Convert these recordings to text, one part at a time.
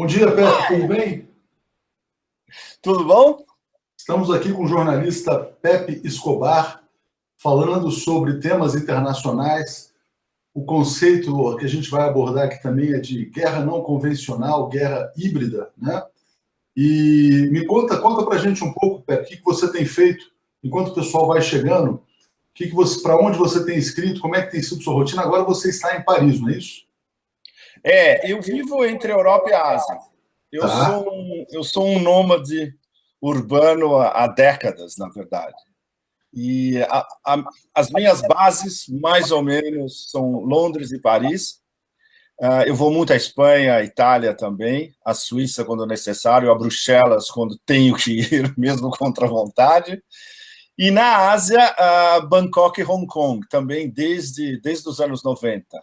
Bom dia, Pepe, tudo bem? Tudo bom? Estamos aqui com o jornalista Pepe Escobar, falando sobre temas internacionais. O conceito que a gente vai abordar aqui também é de guerra não convencional, guerra híbrida, né? E me conta para a gente um pouco, Pepe, o que você tem feito enquanto o pessoal vai chegando, para onde você tem escrito, como é que tem sido sua rotina? Agora você está em Paris, não é isso? Eu vivo entre a Europa e a Ásia. Eu Tá. sou um nômade urbano há décadas, na verdade. E as minhas bases, mais ou menos, são Londres e Paris. Eu vou muito à Espanha, à Itália também, à Suíça quando necessário, a Bruxelas quando tenho que ir, mesmo contra a vontade. E na Ásia, Bangkok e Hong Kong, também desde os anos 90.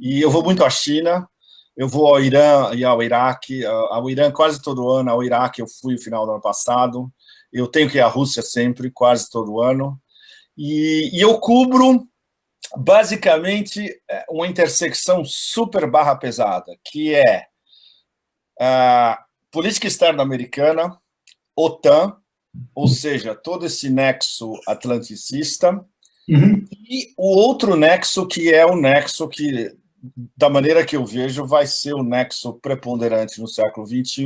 E eu vou muito à China, eu vou ao Irã e ao Iraque, ao Irã quase todo ano, ao Iraque eu fui no final do ano passado, eu tenho que ir à Rússia sempre, quase todo ano, e eu cubro basicamente uma intersecção super barra pesada, que é a política externa americana, OTAN, ou seja, todo esse nexo atlanticista, e o outro nexo, que é o nexo que, da maneira que eu vejo, vai ser o nexo preponderante no século XXI,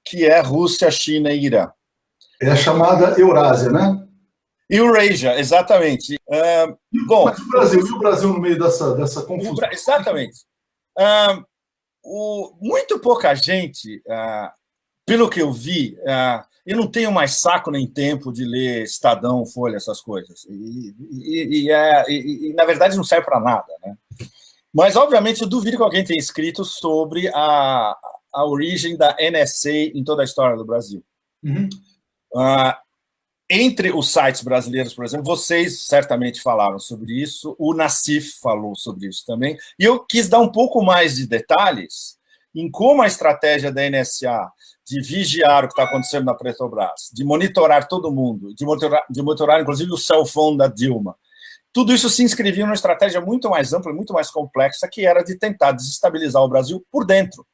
que é Rússia, China e Irã. É a chamada Eurásia, né? Eurasia, exatamente. Mas o Brasil no meio dessa confusão? Exatamente. Muito pouca gente, pelo que eu vi, eu não tenho mais saco nem tempo de ler Estadão, Folha, essas coisas. Na verdade, não serve para nada, né? Mas, obviamente, eu duvido que alguém tenha escrito sobre a origem da NSA em toda a história do Brasil. Entre os sites brasileiros, por exemplo, vocês certamente falaram sobre isso, o Nassif falou sobre isso também, e eu quis dar um pouco mais de detalhes em como a estratégia da NSA de vigiar o que está acontecendo na Petrobras, de monitorar todo mundo, de monitorar inclusive o cell phone da Dilma, tudo isso se inscrevia numa estratégia muito mais ampla, muito mais complexa, que era de tentar desestabilizar o Brasil por dentro.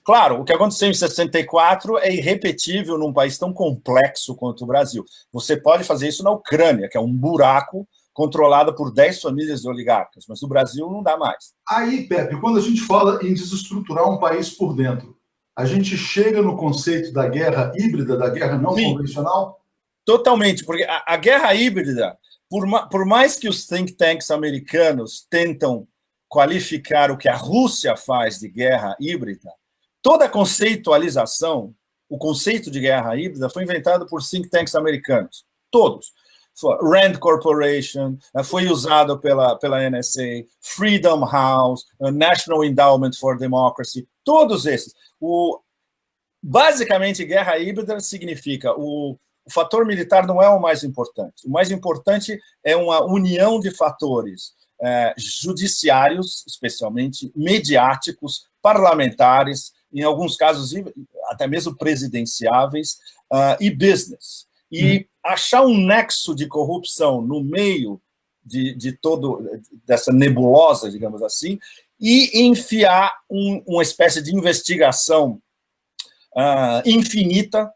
Claro, o que aconteceu em 64 é irrepetível num país tão complexo quanto o Brasil. Você pode fazer isso na Ucrânia, que é um buraco controlado por 10 famílias de oligarcas, mas no Brasil não dá mais. Aí, Pepe, quando a gente fala em desestruturar um país por dentro, a gente chega no conceito da guerra híbrida, da guerra não convencional? Totalmente, porque a guerra híbrida, por mais que os think tanks americanos tentam qualificar o que a Rússia faz de guerra híbrida, toda a conceitualização, o conceito de guerra híbrida foi inventado por think tanks americanos, todos. Rand Corporation, foi usado pela NSA, Freedom House, National Endowment for Democracy, todos esses. Basicamente, guerra híbrida significa o fator militar não é o mais importante. O mais importante é uma união de fatores judiciários, especialmente, mediáticos, parlamentares, em alguns casos até mesmo presidenciáveis, e business. E achar um nexo de corrupção no meio de todo dessa nebulosa, digamos assim, e enfiar uma espécie de investigação infinita,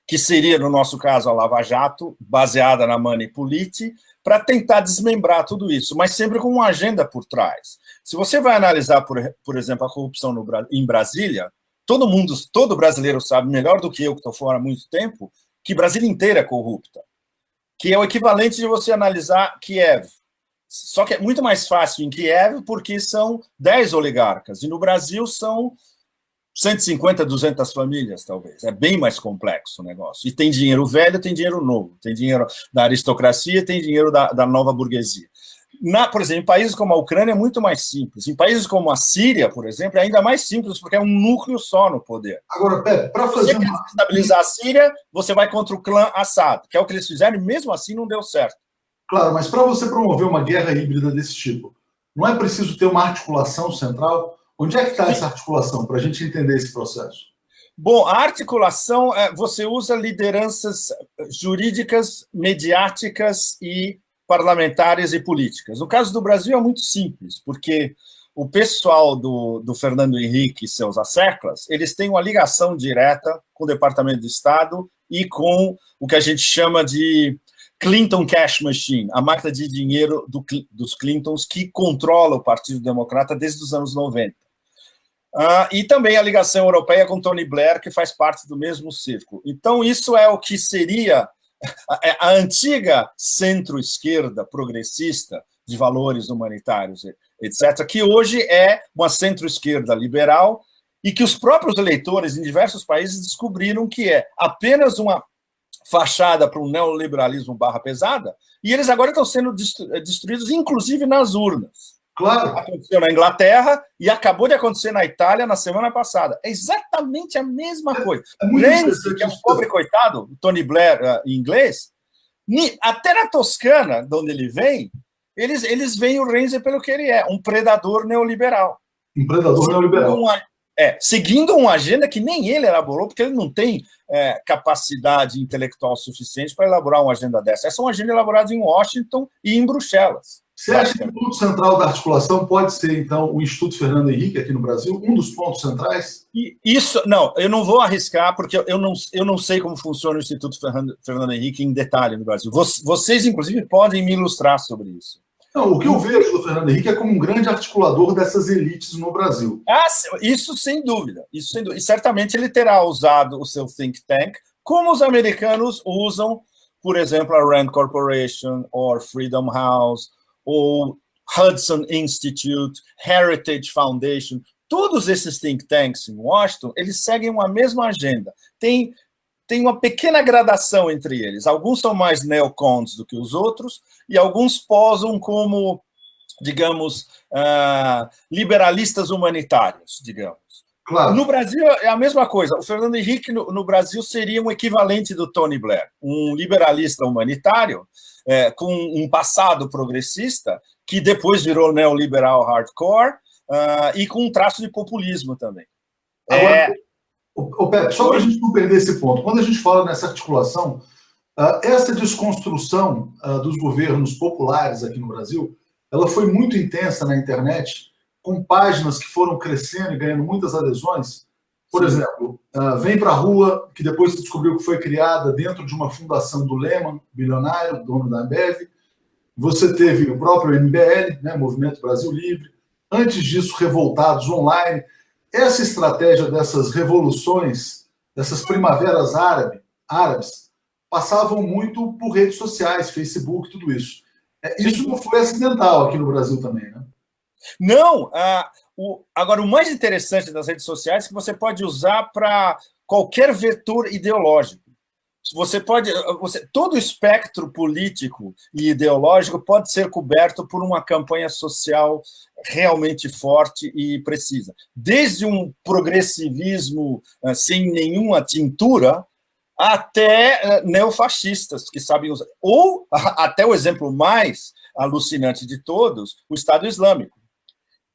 que seria, no nosso caso, a Lava Jato, baseada na Manipulite, para tentar desmembrar tudo isso, mas sempre com uma agenda por trás. Se você vai analisar, por exemplo, a corrupção em Brasília, todo brasileiro sabe, melhor do que eu, que estou fora há muito tempo, que Brasília inteira é corrupta, que é o equivalente de você analisar Kiev. Só que é muito mais fácil em Kiev, porque são 10 oligarcas, e no Brasil são 150, 200 famílias, talvez. É bem mais complexo o negócio. E tem dinheiro velho, tem dinheiro novo. Tem dinheiro da aristocracia, tem dinheiro da nova burguesia. Por exemplo, em países como a Ucrânia é muito mais simples. Em países como a Síria, por exemplo, é ainda mais simples, porque é um núcleo só no poder. Agora, Pepe, para fazer você quer estabilizar a Síria, você vai contra o clã Assad, que é o que eles fizeram, e mesmo assim não deu certo. Claro, mas para você promover uma guerra híbrida desse tipo, não é preciso ter uma articulação central? Onde é que está essa articulação, para a gente entender esse processo? Bom, a articulação, você usa lideranças jurídicas, mediáticas e parlamentares e políticas. No caso do Brasil é muito simples, porque o pessoal do Fernando Henrique e seus asseclas, eles têm uma ligação direta com o Departamento de Estado e com o que a gente chama de Clinton Cash Machine, a máquina de dinheiro dos Clintons, que controla o Partido Democrata desde os anos 90. E também a ligação europeia com Tony Blair, que faz parte do mesmo círculo. Então, isso é o que seria a antiga centro-esquerda progressista de valores humanitários, etc., que hoje é uma centro-esquerda liberal e que os próprios eleitores em diversos países descobriram que é apenas uma fachada para um neoliberalismo barra pesada, e eles agora estão sendo destruídos, inclusive nas urnas. Claro. Aconteceu na Inglaterra e acabou de acontecer na Itália na semana passada. É exatamente a mesma coisa. Renzi, que é um pobre coitado, Tony Blair em inglês, até na Toscana, de onde ele vem, eles veem o Renzi pelo que ele é, um predador neoliberal. Um predador neoliberal. Seguindo uma agenda que nem ele elaborou, porque ele não tem capacidade intelectual suficiente para elaborar uma agenda dessa. Essa é uma agenda elaborada em Washington e em Bruxelas. Você acha que o ponto central da articulação pode ser, então, o Instituto Fernando Henrique aqui no Brasil? Um dos pontos centrais? Isso, não, eu não vou arriscar, porque eu não sei como funciona o Instituto Fernando Henrique em detalhe no Brasil. Vocês, inclusive, podem me ilustrar sobre isso. Não, o que eu vejo do Fernando Henrique é como um grande articulador dessas elites no Brasil. Isso sem dúvida. E certamente ele terá usado o seu think tank, como os americanos usam, por exemplo, a Rand Corporation, ou Freedom House, ou Hudson Institute, Heritage Foundation. Todos esses think tanks em Washington, eles seguem uma mesma agenda. Tem uma pequena gradação entre eles. Alguns são mais neocons do que os outros, e alguns posam como, digamos, liberalistas humanitários, digamos. Claro. No Brasil é a mesma coisa. O Fernando Henrique, no Brasil, seria um equivalente do Tony Blair, um liberalista humanitário, com um passado progressista, que depois virou neoliberal hardcore, e com um traço de populismo também. Agora, Pepe, só para a gente não perder esse ponto, quando a gente fala nessa articulação, essa desconstrução dos governos populares aqui no Brasil, ela foi muito intensa na internet, com páginas que foram crescendo e ganhando muitas adesões. Por exemplo, Vem Pra Rua, que depois se descobriu que foi criada dentro de uma fundação do Lehman, bilionário, dono da Ambev. Você teve o próprio MBL, né, Movimento Brasil Livre. Antes disso, Revoltados Online. Essa estratégia dessas revoluções, dessas primaveras árabes, passavam muito por redes sociais, Facebook, tudo isso. Isso não foi acidental aqui no Brasil também, né? Não. Agora, o mais interessante das redes sociais é que você pode usar para qualquer vetor ideológico. Todo o espectro político e ideológico pode ser coberto por uma campanha social realmente forte e precisa. Desde um progressivismo sem nenhuma tintura, até neofascistas que sabem usar. Ou até o exemplo mais alucinante de todos, o Estado Islâmico,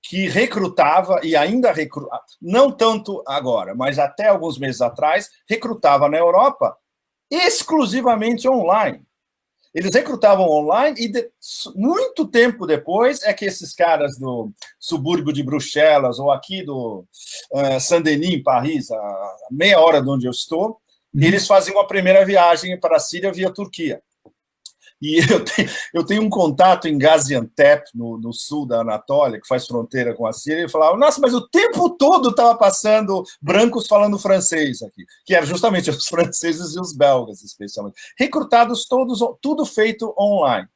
que recrutava e ainda recruta, não tanto agora, mas até alguns meses atrás, recrutava na Europa exclusivamente online. Eles recrutavam online e muito tempo depois é que esses caras do subúrbio de Bruxelas ou aqui do Saint-Denis, em Paris, a meia hora de onde eu estou, eles faziam a primeira viagem para a Síria via Turquia. E eu tenho um contato em Gaziantep, no sul da Anatólia, que faz fronteira com a Síria, e falava, nossa, mas o tempo todo estava passando brancos falando francês aqui, que eram justamente os franceses e os belgas, especialmente. Recrutados todos, tudo feito online.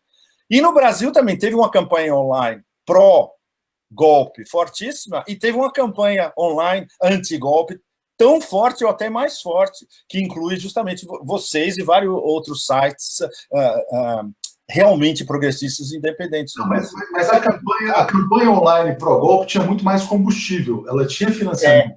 E no Brasil também teve uma campanha online pró-golpe fortíssima, e teve uma campanha online anti-golpe tão forte ou até mais forte, que inclui justamente vocês e vários outros sites realmente progressistas e independentes. Não, mas a campanha online pró-golpe tinha muito mais combustível, ela tinha financiamento.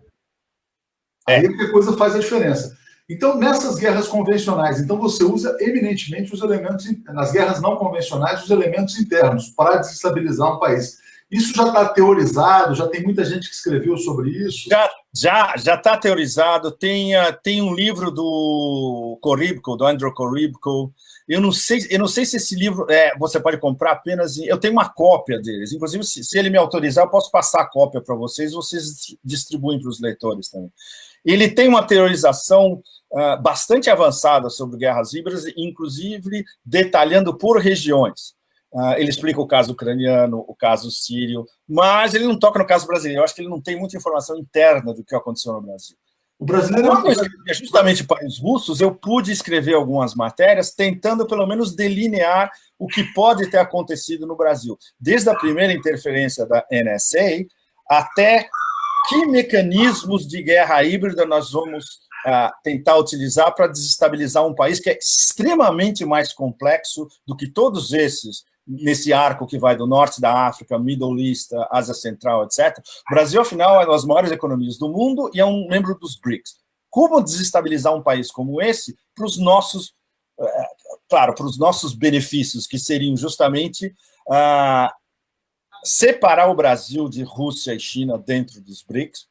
Aí que a coisa faz a diferença. Então, nessas guerras convencionais, então você usa eminentemente os elementos, nas guerras não convencionais, os elementos internos para desestabilizar um país. Isso já está teorizado? Já tem muita gente que escreveu sobre isso? Já está teorizado. Tem um livro do Corribko, do Andrew Corribko. Eu não sei se esse livro você pode comprar apenas. Eu tenho uma cópia deles. Inclusive, se ele me autorizar, eu posso passar a cópia para vocês. Vocês distribuem para os leitores também. Ele tem uma teorização bastante avançada sobre guerras híbridas, inclusive detalhando por regiões. Ele explica o caso ucraniano, o caso sírio, mas ele não toca no caso brasileiro. Eu acho que ele não tem muita informação interna do que aconteceu no Brasil. O brasileiro justamente para os russos, eu pude escrever algumas matérias tentando, pelo menos, delinear o que pode ter acontecido no Brasil. Desde a primeira interferência da NSA até que mecanismos de guerra híbrida nós vamos tentar utilizar para desestabilizar um país que é extremamente mais complexo do que todos esses, nesse arco que vai do norte da África, Middle East, Ásia Central, etc. O Brasil, afinal, é uma das maiores economias do mundo e é um membro dos BRICS. Como desestabilizar um país como esse para os nossos, para os nossos benefícios, que seriam justamente separar o Brasil de Rússia e China dentro dos BRICS,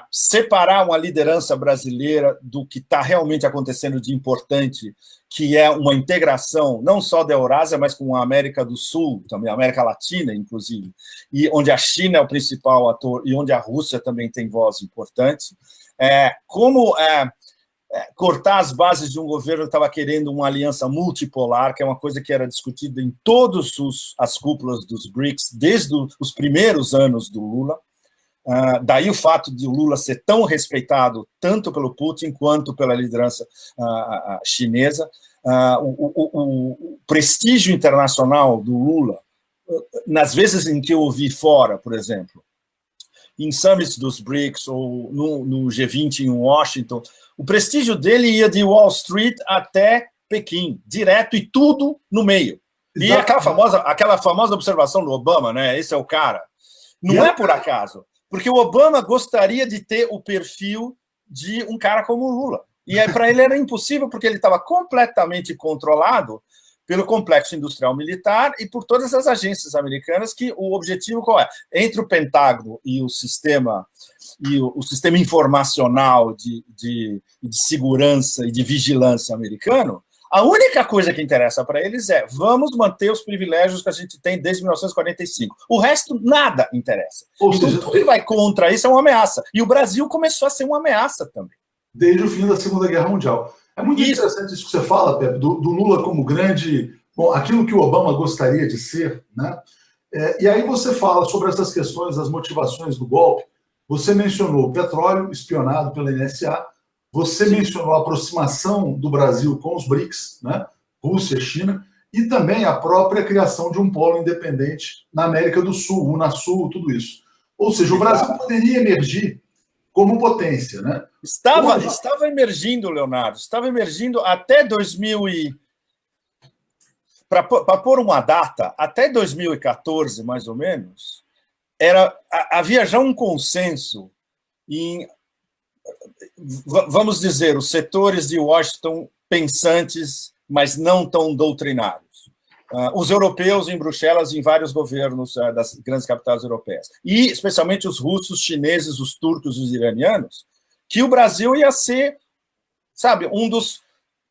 separar uma liderança brasileira do que está realmente acontecendo de importante, que é uma integração não só da Eurásia, mas com a América do Sul, também a América Latina, inclusive, e onde a China é o principal ator e onde a Rússia também tem voz importante. Cortar as bases de um governo que estava querendo uma aliança multipolar, que é uma coisa que era discutida em todas as cúpulas dos BRICS, desde os primeiros anos do Lula. Daí o fato de o Lula ser tão respeitado tanto pelo Putin quanto pela liderança chinesa. O prestígio internacional do Lula, nas vezes em que eu o vi fora, por exemplo, em summits dos BRICS ou no G20 em Washington, o prestígio dele ia de Wall Street até Pequim, direto e tudo no meio. E aquela famosa observação do Obama, né? Esse é o cara. Não é por acaso, porque o Obama gostaria de ter o perfil de um cara como o Lula. E para ele era impossível, porque ele estava completamente controlado pelo complexo industrial militar e por todas as agências americanas, que o objetivo qual é? Entre o Pentágono e o sistema informacional de segurança e de vigilância americano, a única coisa que interessa para eles é vamos manter os privilégios que a gente tem desde 1945. O resto, nada interessa. Então, tudo que vai contra isso é uma ameaça. E o Brasil começou a ser uma ameaça também. Desde o fim da Segunda Guerra Mundial. É muito interessante isso que você fala, Pepe, do Lula como grande... Bom, aquilo que o Obama gostaria de ser, né? E aí você fala sobre essas questões, as motivações do golpe. Você mencionou o petróleo espionado pela NSA, você mencionou a aproximação do Brasil com os BRICS, né? Rússia, China, e também a própria criação de um polo independente na América do Sul, Unasul, tudo isso. Ou seja, o Brasil poderia emergir como potência, né? Estava emergindo, Leonardo, estava emergindo até 2000 para pôr uma data, até 2014, mais ou menos, havia já um consenso em, vamos dizer, os setores de Washington pensantes, mas não tão doutrinários. Os europeus em Bruxelas e em vários governos das grandes capitais europeias. E, especialmente, os russos, chineses, os turcos, os iranianos, que o Brasil ia ser, sabe, um dos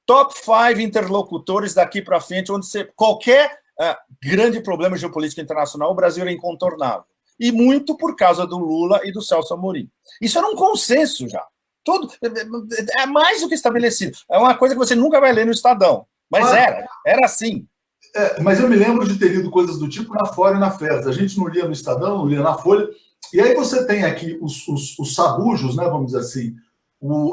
top 5 interlocutores daqui para frente, onde qualquer grande problema geopolítico internacional, o Brasil era incontornável. E muito por causa do Lula e do Celso Amorim. Isso era um consenso já. É mais do que estabelecido. É uma coisa que você nunca vai ler no Estadão. Mas era assim. Mas eu me lembro de ter lido coisas do tipo na Fora e na Festa. A gente não lia no Estadão, não lia na Folha. E aí você tem aqui os sabujos, né, vamos dizer assim,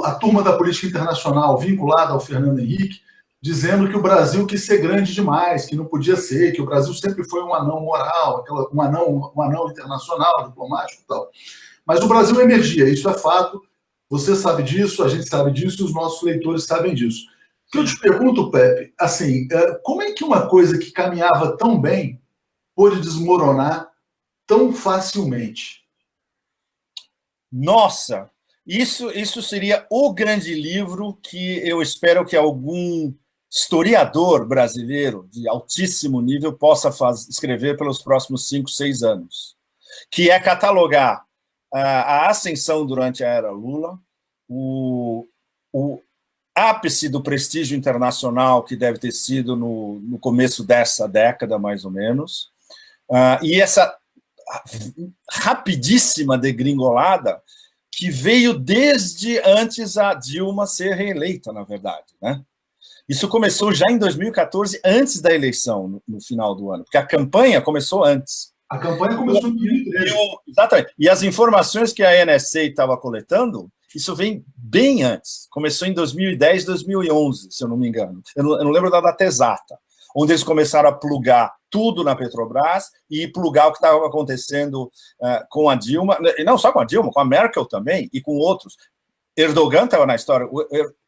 a turma da política internacional vinculada ao Fernando Henrique, dizendo que o Brasil quis ser grande demais, que não podia ser, que o Brasil sempre foi um anão moral, um anão internacional, diplomático e tal. Mas o Brasil emergia, isso é fato. Você sabe disso, a gente sabe disso, e os nossos leitores sabem disso. O que eu te pergunto, Pepe, assim, como é que uma coisa que caminhava tão bem pôde desmoronar tão facilmente? Nossa, isso seria o grande livro que eu espero que algum historiador brasileiro de altíssimo nível possa escrever pelos próximos 5, 6 anos, que é catalogar a ascensão durante a era Lula, o ápice do prestígio internacional que deve ter sido no começo dessa década, mais ou menos, e essa rapidíssima degringolada que veio desde antes a Dilma ser reeleita, na verdade, né? Isso começou já em 2014, antes da eleição, no final do ano, porque a campanha começou antes. A campanha começou em 2013. Exatamente. E as informações que a NSA estava coletando, isso vem bem antes. Começou em 2010, 2011, se eu não me engano. Eu não lembro da data exata, onde eles começaram a plugar tudo na Petrobras e plugar o que estava acontecendo com a Dilma, e não só com a Dilma, com a Merkel também, e com outros. Erdogan estava na história. O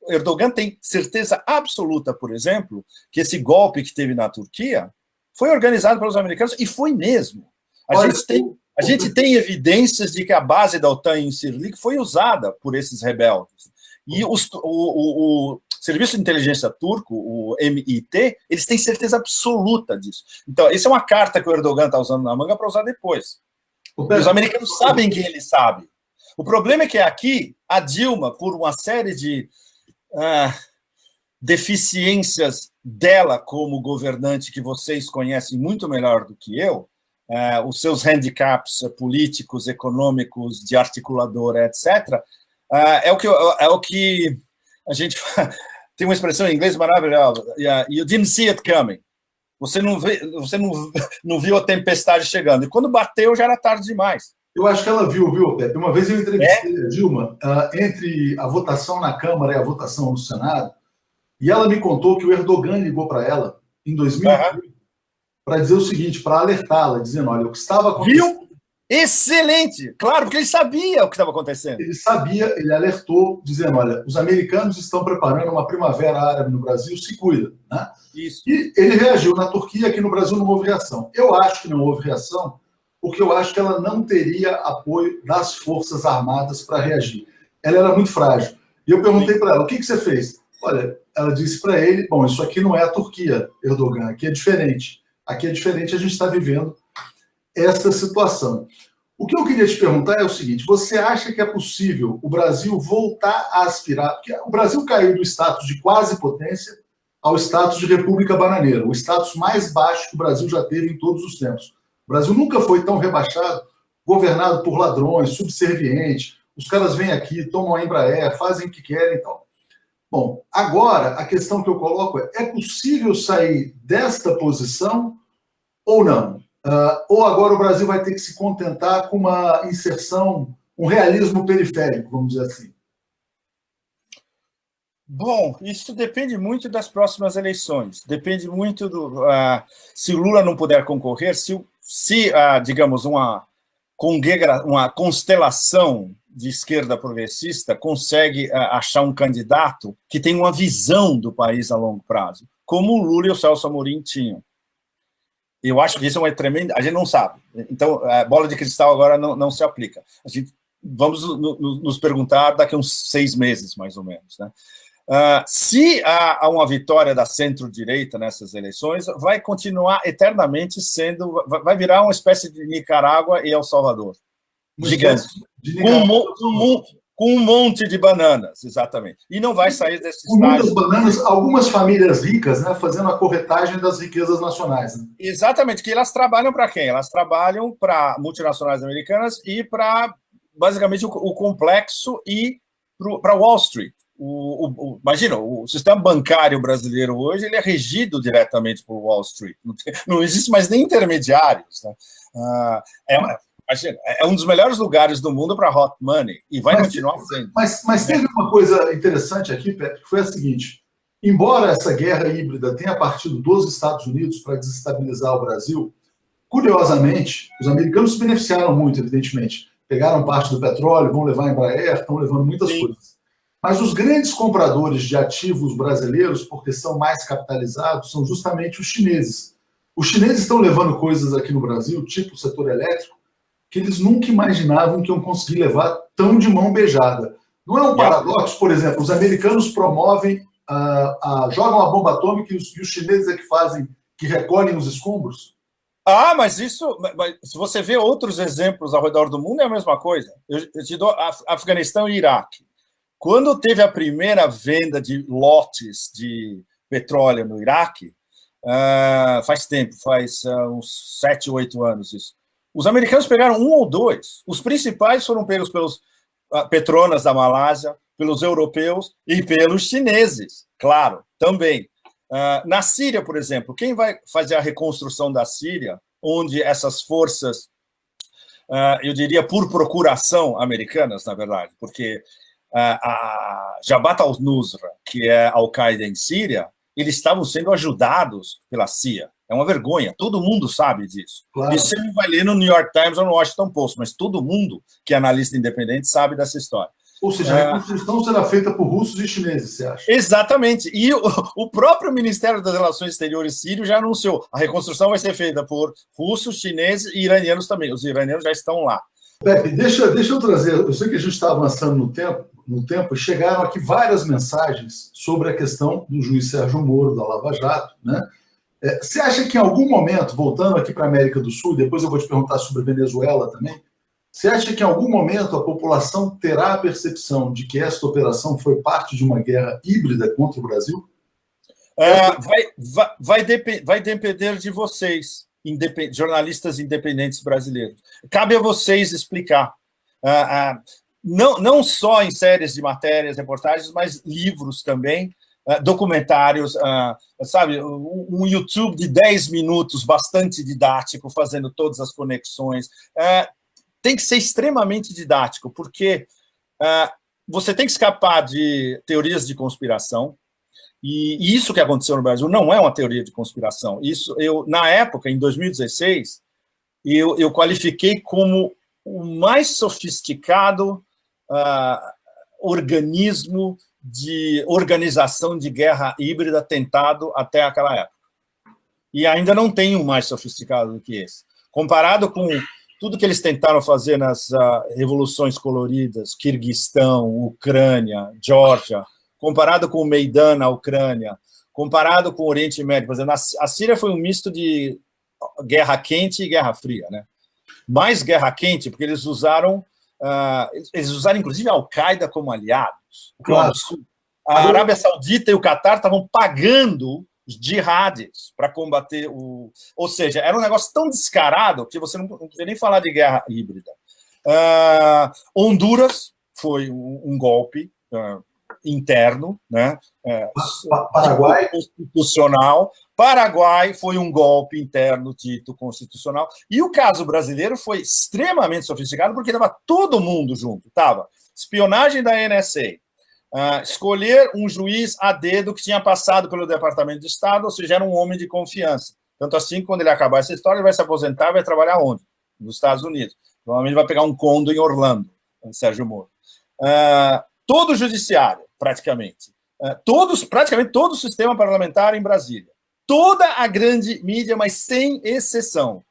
Erdogan tem certeza absoluta, por exemplo, que esse golpe que teve na Turquia foi organizado pelos americanos, e foi mesmo. A gente tem evidências de que a base da OTAN em Incirlik foi usada por esses rebeldes. E o Serviço de Inteligência Turco, o MIT, eles têm certeza absoluta disso. Então, essa é uma carta que o Erdogan está usando na manga para usar depois. Os americanos sabem que ele sabe. O problema é que aqui, a Dilma, por uma série de deficiências dela como governante, que vocês conhecem muito melhor do que eu, os seus handicaps políticos, econômicos, de articuladora, etc., é o que a gente tem uma expressão em inglês maravilhosa, you didn't see it coming. Você não viu a tempestade chegando. E quando bateu, já era tarde demais. Eu acho que ela viu, Pepe? Uma vez eu entrevistei a Dilma entre a votação na Câmara e a votação no Senado, e ela me contou que o Erdogan ligou para ela em 2008 para dizer o seguinte, para alertá-la, dizendo, olha, o que estava acontecendo... Viu? Excelente! Claro, porque ele sabia o que estava acontecendo. Ele sabia, ele alertou, dizendo, olha, os americanos estão preparando uma primavera árabe no Brasil, se cuida. Né? Isso. E ele reagiu na Turquia, aqui no Brasil não houve reação. Eu acho que não houve reação, porque eu acho que ela não teria apoio das Forças Armadas para reagir. Ela era muito frágil. E eu perguntei para ela, o que você fez? Olha, ela disse para ele, bom, isso aqui não é a Turquia, Erdogan, aqui é diferente. Aqui é diferente, a gente está vivendo essa situação. O que eu queria te perguntar é o seguinte, você acha que é possível o Brasil voltar a aspirar, porque o Brasil caiu do status de quase potência ao status de república bananeira, o status mais baixo que o Brasil já teve em todos os tempos. O Brasil nunca foi tão rebaixado, governado por ladrões, subserviente, os caras vêm aqui, tomam a Embraer, fazem o que querem e tal. Bom, agora a questão que eu coloco é possível sair desta posição ou não? Ou agora o Brasil vai ter que se contentar com uma inserção, um realismo periférico, vamos dizer assim? Bom, isso depende muito das próximas eleições. Depende muito se Lula não puder concorrer, digamos, uma constelação de esquerda progressista consegue achar um candidato que tem uma visão do país a longo prazo, como o Lula e o Celso Amorim tinham. Eu acho que isso é uma tremenda... A gente não sabe. Então, a bola de cristal agora não se aplica. Vamos nos perguntar daqui a uns 6 meses, mais ou menos. Né? Se há uma vitória da centro-direita nessas eleições, vai continuar eternamente sendo... Vai virar uma espécie de Nicarágua e El Salvador. Gigante. Com um monte de bananas, exatamente. E não vai sair desse estágio. Muitas bananas, algumas famílias ricas, né, fazendo a corretagem das riquezas nacionais. Né? Exatamente, que elas trabalham para quem? Elas trabalham para multinacionais americanas e para, basicamente, o complexo e para Wall Street. Imagina, o sistema bancário brasileiro hoje ele é regido diretamente por Wall Street. Não existe mais nem intermediários. Né? É um dos melhores lugares do mundo para hot money, e vai continuar sendo. Mas teve uma coisa interessante aqui, Pepe, que foi a seguinte, embora essa guerra híbrida tenha partido dos Estados Unidos para desestabilizar o Brasil, curiosamente, os americanos se beneficiaram muito, evidentemente. Pegaram parte do petróleo, vão levar a Embraer, estão levando muitas coisas. Mas os grandes compradores de ativos brasileiros, porque são mais capitalizados, são justamente os chineses. Os chineses estão levando coisas aqui no Brasil, tipo o setor elétrico, que eles nunca imaginavam que iam conseguir levar tão de mão beijada. Não é um paradoxo? Por exemplo, os americanos promovem jogam a bomba atômica e os chineses é que fazem, que recolhem os escombros? Mas se você vê outros exemplos ao redor do mundo, é a mesma coisa. Eu te dou Afeganistão e Iraque. Quando teve a primeira venda de lotes de petróleo no Iraque, faz tempo, faz uns 7, 8 anos isso. Os americanos pegaram 1 ou 2. Os principais foram pegos pelos Petronas da Malásia, pelos europeus e pelos chineses, claro, também. Na Síria, por exemplo, quem vai fazer a reconstrução da Síria, onde essas forças, eu diria por procuração americanas, na verdade, porque a Jabhat al-Nusra, que é a Al-Qaeda em Síria, eles estavam sendo ajudados pela CIA. É uma vergonha, todo mundo sabe disso. Claro. Isso você não vai ler no New York Times ou no Washington Post, mas todo mundo que é analista independente sabe dessa história. Ou seja, a reconstrução será feita por russos e chineses, você acha? Exatamente. E o próprio Ministério das Relações Exteriores sírio já anunciou a reconstrução vai ser feita por russos, chineses e iranianos também. Os iranianos já estão lá. Pepe, deixa eu trazer. Eu sei que a gente está avançando no tempo, e chegaram aqui várias mensagens sobre a questão do juiz Sérgio Moro, da Lava Jato, né? Você acha que em algum momento, voltando aqui para a América do Sul, depois eu vou te perguntar sobre Venezuela também, você acha que em algum momento a população terá a percepção de que esta operação foi parte de uma guerra híbrida contra o Brasil? Vai depender de vocês, jornalistas independentes brasileiros. Cabe a vocês explicar. Não só em séries de matérias, reportagens, mas livros também, documentários, sabe, um YouTube de 10 minutos, bastante didático, fazendo todas as conexões. Tem que ser extremamente didático, porque você tem que escapar de teorias de conspiração, e isso que aconteceu no Brasil não é uma teoria de conspiração. Isso, na época, em 2016, eu qualifiquei como o mais sofisticado organismo de organização de guerra híbrida tentado até aquela época. E ainda não tem um mais sofisticado do que esse. Comparado com tudo que eles tentaram fazer nas revoluções coloridas, Quirguistão, Ucrânia, Geórgia, comparado com o Maidan na Ucrânia, comparado com o Oriente Médio, por exemplo, a Síria foi um misto de guerra quente e guerra fria, né? Mais guerra quente, porque eles usaram inclusive a Al-Qaeda como aliados. Claro. A Arábia Saudita e o Catar estavam pagando os jihadis para combater o... Ou seja, era um negócio tão descarado que você não podia nem falar de guerra híbrida. Honduras foi um golpe interno, né? Paraguai. Constitucional. Paraguai foi um golpe interno dito constitucional. E o caso brasileiro foi extremamente sofisticado porque estava todo mundo junto. Estava espionagem da NSA, escolher um juiz a dedo que tinha passado pelo Departamento de Estado, ou seja, era um homem de confiança. Tanto assim, quando ele acabar essa história, ele vai se aposentar e vai trabalhar onde? Nos Estados Unidos. Provavelmente vai pegar um condo em Orlando, Sérgio Moro. Todo o judiciário, praticamente. Praticamente todo o sistema parlamentar em Brasília. Toda a grande mídia, mas sem exceção.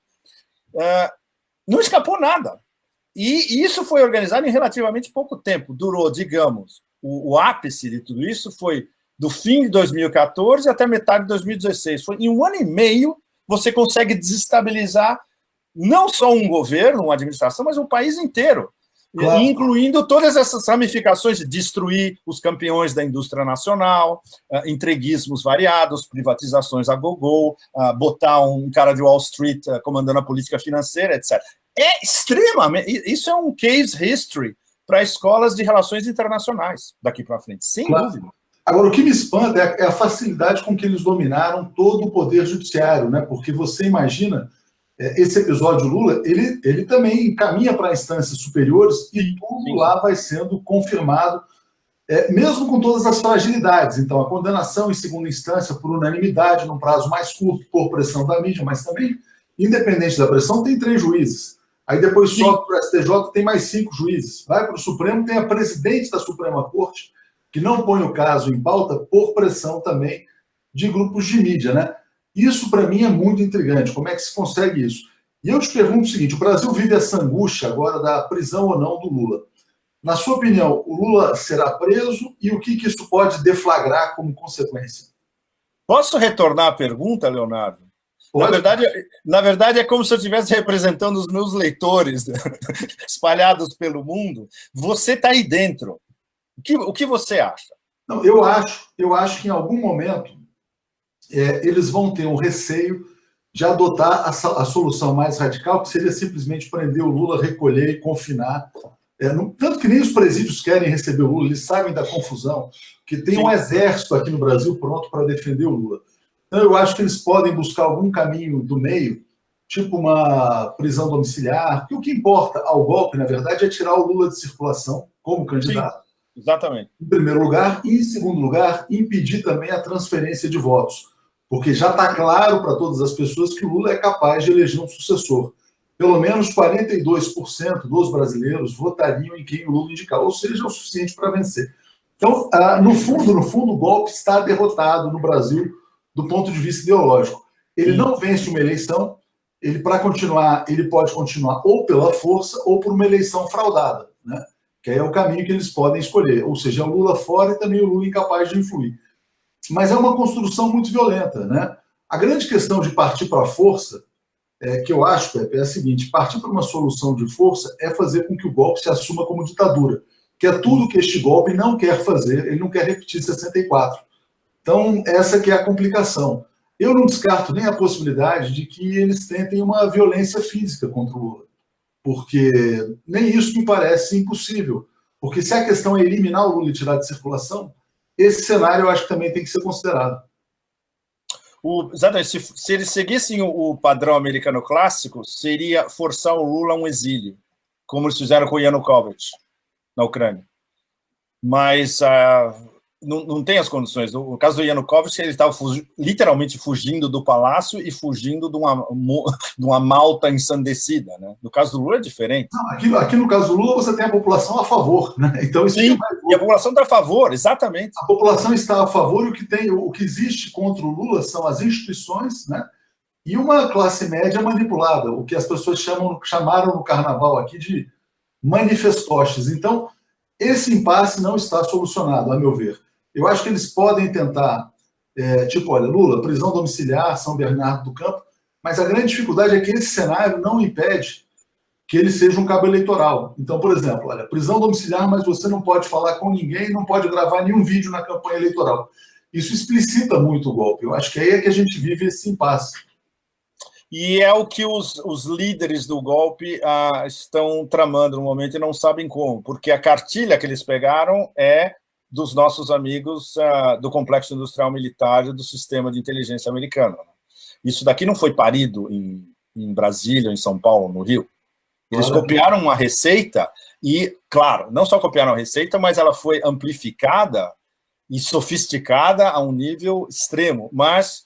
Não escapou nada. E isso foi organizado em relativamente pouco tempo. Durou, digamos, o ápice de tudo isso foi do fim de 2014 até metade de 2016. Foi em 1 ano e meio você consegue desestabilizar não só um governo, uma administração, mas um país inteiro. Claro. Incluindo todas essas ramificações de destruir os campeões da indústria nacional, entreguismos variados, privatizações a gogô, botar um cara de Wall Street comandando a política financeira, etc. É extremamente... Isso é um case history para escolas de relações internacionais daqui para frente, sem dúvida. Agora, o que me espanta é a facilidade com que eles dominaram todo o poder judiciário, né? Porque você imagina... Esse episódio Lula, ele também caminha para instâncias superiores e tudo lá vai sendo confirmado, mesmo com todas as fragilidades. Então, a condenação em segunda instância por unanimidade, num prazo mais curto, por pressão da mídia, mas também, independente da pressão, tem 3 juízes. Aí depois sobe para o STJ, tem mais 5 juízes. Vai para o Supremo, tem a presidente da Suprema Corte, que não põe o caso em pauta por pressão também de grupos de mídia, né? Isso, para mim, é muito intrigante. Como é que se consegue isso? E eu te pergunto o seguinte, o Brasil vive essa angústia agora da prisão ou não do Lula. Na sua opinião, o Lula será preso e o que isso pode deflagrar como consequência? Posso retornar à pergunta, Leonardo? Pode? Na verdade, é como se eu estivesse representando os meus leitores espalhados pelo mundo. Você está aí dentro. O que você acha? Não, eu acho que em algum momento eles vão ter um receio de adotar a solução mais radical, que seria simplesmente prender o Lula, recolher e confinar. Tanto que nem os presídios querem receber o Lula, eles sabem da confusão, que tem um exército aqui no Brasil pronto para defender o Lula. Então, eu acho que eles podem buscar algum caminho do meio, tipo uma prisão domiciliar, porque o que importa ao golpe, na verdade, é tirar o Lula de circulação como candidato. Sim, exatamente. Em primeiro lugar, e em segundo lugar, impedir também a transferência de votos, porque já está claro para todas as pessoas que o Lula é capaz de eleger um sucessor. Pelo menos 42% dos brasileiros votariam em quem o Lula indicar, ou seja, o suficiente para vencer. Então, no fundo, o golpe está derrotado no Brasil do ponto de vista ideológico. Ele não vence uma eleição, para continuar, ele pode continuar ou pela força ou por uma eleição fraudada, né? Que aí é o caminho que eles podem escolher, ou seja, o Lula fora e também o Lula incapaz de influir. Mas é uma construção muito violenta, né? A grande questão de partir para a força, que eu acho, Pepe, é a seguinte: partir para uma solução de força é fazer com que o golpe se assuma como ditadura, que é tudo que este golpe não quer fazer, ele não quer repetir 64. Então, essa que é a complicação. Eu não descarto nem a possibilidade de que eles tentem uma violência física contra o Lula, porque nem isso me parece impossível. Porque se a questão é eliminar o Lula e tirar de circulação, esse cenário eu acho que também tem que ser considerado. Exatamente. Se eles seguissem o padrão americano clássico, seria forçar o Lula a um exílio, como eles fizeram com o Yanukovych na Ucrânia. Mas não tem as condições. No caso do Yanukovych, ele estava literalmente fugindo do palácio e fugindo de uma Malta ensandecida, né? No caso do Lula é diferente. Não, aqui no caso do Lula você tem a população a favor, né? Então isso sim, e a população está a favor, exatamente. A população está a favor e o que existe contra o Lula são as instituições, né? E uma classe média manipulada, o que as pessoas chamaram no carnaval aqui de manifestoches. Então, esse impasse não está solucionado, a meu ver. Eu acho que eles podem tentar, olha, Lula, prisão domiciliar, São Bernardo do Campo, mas a grande dificuldade é que esse cenário não impede que ele seja um cabo eleitoral. Então, por exemplo, olha, prisão domiciliar, mas você não pode falar com ninguém, não pode gravar nenhum vídeo na campanha eleitoral. Isso explicita muito o golpe. Eu acho que aí é que a gente vive esse impasse. E é o que os líderes do golpe estão tramando no momento e não sabem como, porque a cartilha que eles pegaram é dos nossos amigos do Complexo Industrial Militar e do Sistema de Inteligência Americano. Isso daqui não foi parido em Brasília, em São Paulo, no Rio. Eles copiaram uma receita e, claro, não só copiaram a receita, mas ela foi amplificada e sofisticada a um nível extremo, mas,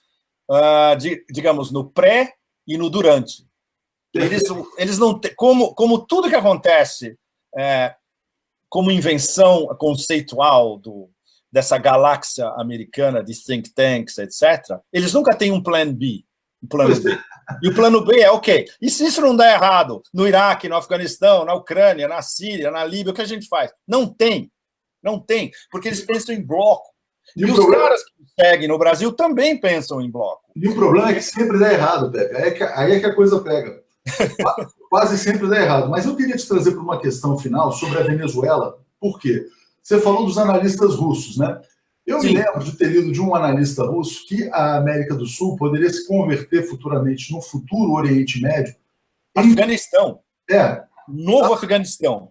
digamos, no pré e no durante. Eles não têm, como tudo que acontece como invenção conceitual dessa galáxia americana de think tanks, etc., eles nunca têm um plano B. E o plano B é ok. E se isso não der errado no Iraque, no Afeganistão, na Ucrânia, na Síria, na Líbia, o que a gente faz? Não tem, porque eles pensam em bloco. E os caras que seguem no Brasil também pensam em bloco. E o problema é que sempre dá errado, Pepe. Aí é que a coisa pega. Quase sempre dá errado. Mas eu queria te trazer para uma questão final sobre a Venezuela. Por quê? Você falou dos analistas russos, né? Eu me lembro de ter lido de um analista russo que a América do Sul poderia se converter futuramente, no futuro Oriente Médio, Afeganistão. Novo Afeganistão.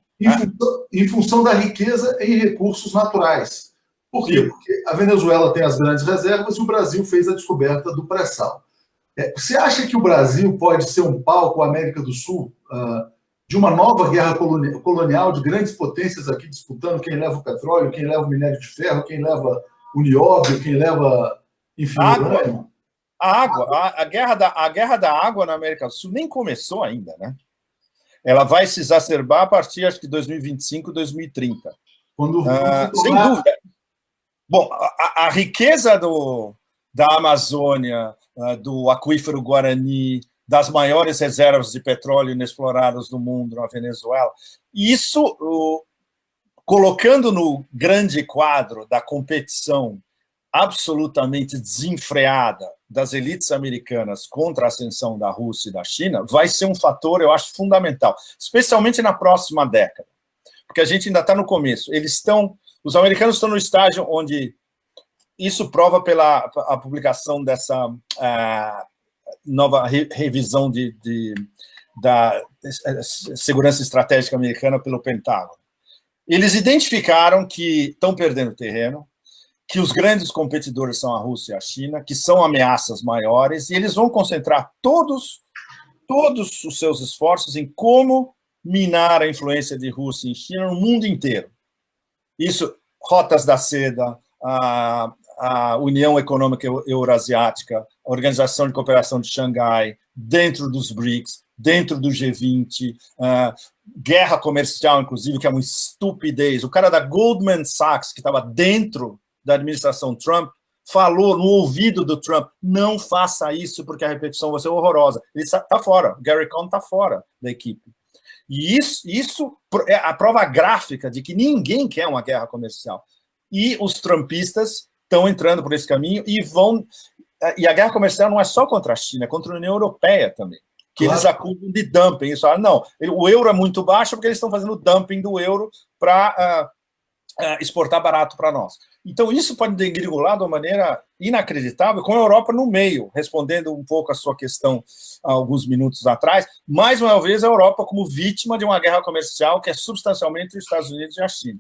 Em função da riqueza em recursos naturais. Por quê? Porque a Venezuela tem as grandes reservas e o Brasil fez a descoberta do pré-sal. Você acha que o Brasil pode ser um palco, a América do Sul, de uma nova guerra colonial de grandes potências aqui disputando quem leva o petróleo, quem leva o minério de ferro, quem leva o nióbio, quem leva, enfim, a guerra da água na América do Sul nem começou ainda, né? Ela vai se exacerbar a partir, acho que, de 2025, 2030. Sem dúvida. Bom, a riqueza da Amazônia, do aquífero Guarani, das maiores reservas de petróleo inexploradas do mundo na Venezuela, isso colocando no grande quadro da competição absolutamente desenfreada das elites americanas contra a ascensão da Rússia e da China, vai ser um fator, eu acho, fundamental, especialmente na próxima década, porque a gente ainda está no começo. Os americanos estão no estágio onde isso prova pela a publicação dessa nova revisão da segurança estratégica americana pelo Pentágono. Eles identificaram que estão perdendo terreno, que os grandes competidores são a Rússia e a China, que são ameaças maiores, e eles vão concentrar todos os seus esforços em como minar a influência de Rússia e China no mundo inteiro. Isso, rotas da seda, a União Econômica Eurasiática, a Organização de Cooperação de Xangai, dentro dos BRICS, dentro do G20, guerra comercial, inclusive, que é uma estupidez. O cara da Goldman Sachs, que estava dentro da administração Trump, falou no ouvido do Trump, não faça isso porque a repetição vai ser horrorosa. Ele está fora, o Gary Cohn está fora da equipe. E isso é a prova gráfica de que ninguém quer uma guerra comercial. E os trumpistas estão entrando por esse caminho e a guerra comercial não é só contra a China, é contra a União Europeia também, que claro. Eles acusam de dumping. Eles falam, não, o euro é muito baixo porque eles estão fazendo dumping do euro para exportar barato para nós. Então, isso pode degringolar de uma maneira inacreditável, com a Europa no meio, respondendo um pouco a sua questão há alguns minutos atrás, mais uma vez a Europa como vítima de uma guerra comercial que é substancialmente os Estados Unidos e a China.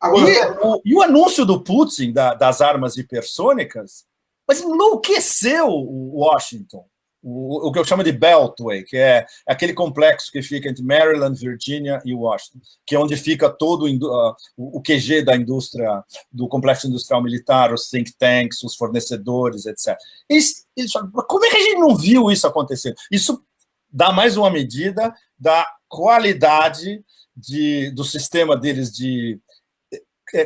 Agora, e o anúncio do Putin das armas hipersônicas, mas enlouqueceu o Washington. O que eu chamo de Beltway, que é aquele complexo que fica entre Maryland, Virgínia e Washington, que é onde fica todo o QG da indústria, do complexo industrial militar, os think tanks, os fornecedores, etc. Como é que a gente não viu isso acontecer? Isso dá mais uma medida da qualidade do sistema deles de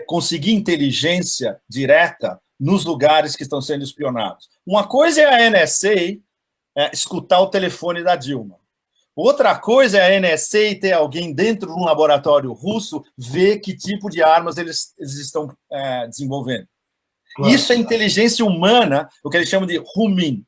conseguir inteligência direta nos lugares que estão sendo espionados. Uma coisa é a NSA escutar o telefone da Dilma. Outra coisa é a NSA ter alguém dentro de um laboratório russo ver que tipo de armas eles estão desenvolvendo. Claro. Isso é inteligência humana, o que eles chamam de Humint.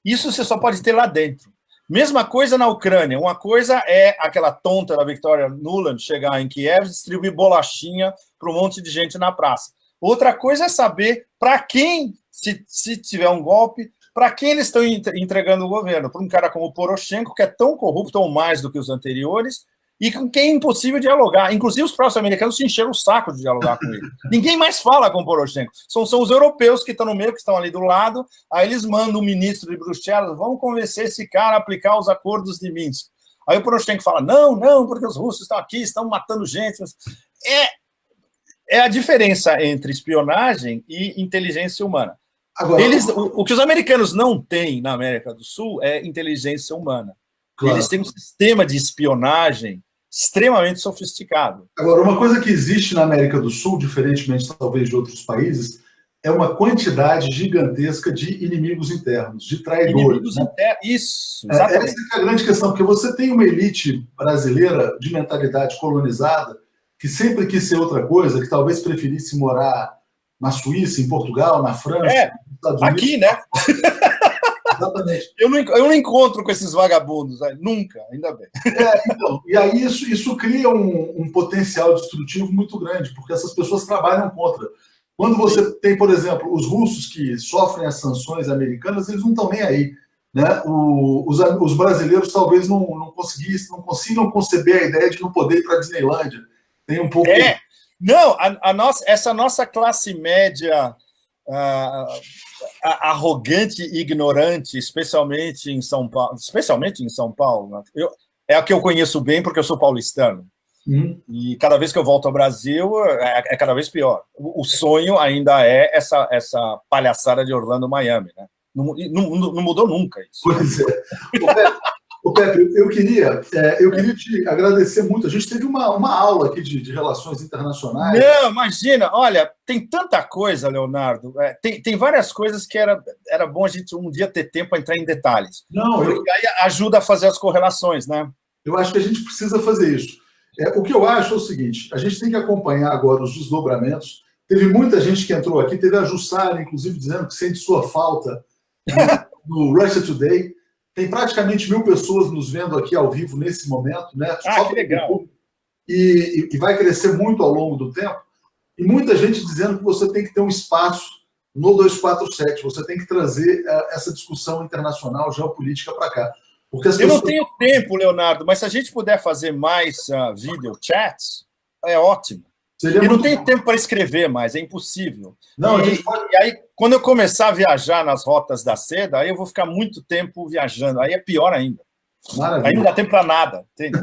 Isso você só pode ter lá dentro. Mesma coisa na Ucrânia. Uma coisa é aquela tonta da Victoria Nuland chegar em Kiev e distribuir bolachinha para um monte de gente na praça. Outra coisa é saber para quem, se tiver um golpe, para quem eles estão entregando o governo? Para um cara como o Poroshenko, que é tão corrupto ou mais do que os anteriores, e com quem é impossível dialogar. Inclusive, os próprios americanos se encheram o saco de dialogar com ele. Ninguém mais fala com o Poroshenko. São os europeus que estão no meio, que estão ali do lado, aí eles mandam o ministro de Bruxelas, vamos convencer esse cara a aplicar os acordos de Minsk. Aí o Poroshenko fala, não, porque os russos estão aqui, estão matando gente. É a diferença entre espionagem e inteligência humana. Agora, o que os americanos não têm na América do Sul é inteligência humana. Claro. Eles têm um sistema de espionagem extremamente sofisticado. Agora, uma coisa que existe na América do Sul, diferentemente talvez de outros países, é uma quantidade gigantesca de inimigos internos, de traidores. Inimigos internos, isso, exatamente. Essa é a grande questão, porque você tem uma elite brasileira de mentalidade colonizada que sempre quis ser outra coisa, que talvez preferisse morar na Suíça, em Portugal, na França, nos Estados Unidos. Aqui, né? Exatamente. Eu não encontro com esses vagabundos, nunca, ainda bem. Então, e aí isso cria um potencial destrutivo muito grande, porque essas pessoas trabalham contra. Quando você tem, por exemplo, os russos que sofrem as sanções americanas, eles não estão nem aí. Né? Os brasileiros talvez não consigam conceber a ideia de não poder ir para a Disneylândia. Tem um pouco... Não, essa nossa classe média arrogante e ignorante, especialmente em São Paulo, né? É a que eu conheço bem porque eu sou paulistano. E cada vez que eu volto ao Brasil é cada vez pior. O sonho ainda é essa palhaçada de Orlando, Miami, né? Não mudou nunca isso. Pois é. Ô Pepe, eu queria te agradecer muito. A gente teve uma aula aqui de relações internacionais. Não, imagina. Olha, tem tanta coisa, Leonardo. Tem várias coisas que era bom a gente um dia ter tempo para entrar em detalhes. Porque aí ajuda a fazer as correlações, né? Eu acho que a gente precisa fazer isso. O que eu acho é o seguinte, a gente tem que acompanhar agora os desdobramentos. Teve muita gente que entrou aqui, teve a Jussara, inclusive, dizendo que sente sua falta no Russia Today. Tem praticamente 1.000 pessoas nos vendo aqui ao vivo nesse momento, né? Que legal. E vai crescer muito ao longo do tempo. E muita gente dizendo que você tem que ter um espaço no 247, você tem que trazer essa discussão internacional, geopolítica para cá. Porque Eu não tenho tempo, Leonardo, mas se a gente puder fazer mais video chats, é ótimo. Eu não tenho tempo para escrever mais, é impossível. Não, e aí, quando eu começar a viajar nas rotas da seda, aí eu vou ficar muito tempo viajando, aí é pior ainda. Maravilha. Aí não dá tempo para nada, entende?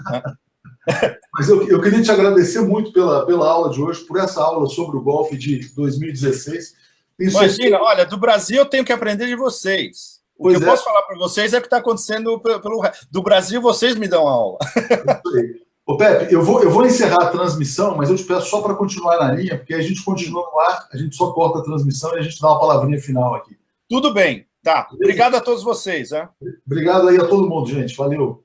Mas eu queria te agradecer muito pela aula de hoje, por essa aula sobre o golpe de 2016. Imagina, olha, do Brasil eu tenho que aprender de vocês. O que eu posso falar para vocês é o que está acontecendo do Brasil, vocês me dão aula. Ô, Pepe, eu vou encerrar a transmissão, mas eu te peço só para continuar na linha, porque a gente continua no ar, a gente só corta a transmissão e a gente dá uma palavrinha final aqui. Tudo bem, tá. Obrigado a todos vocês. Hein? Obrigado aí a todo mundo, gente. Valeu.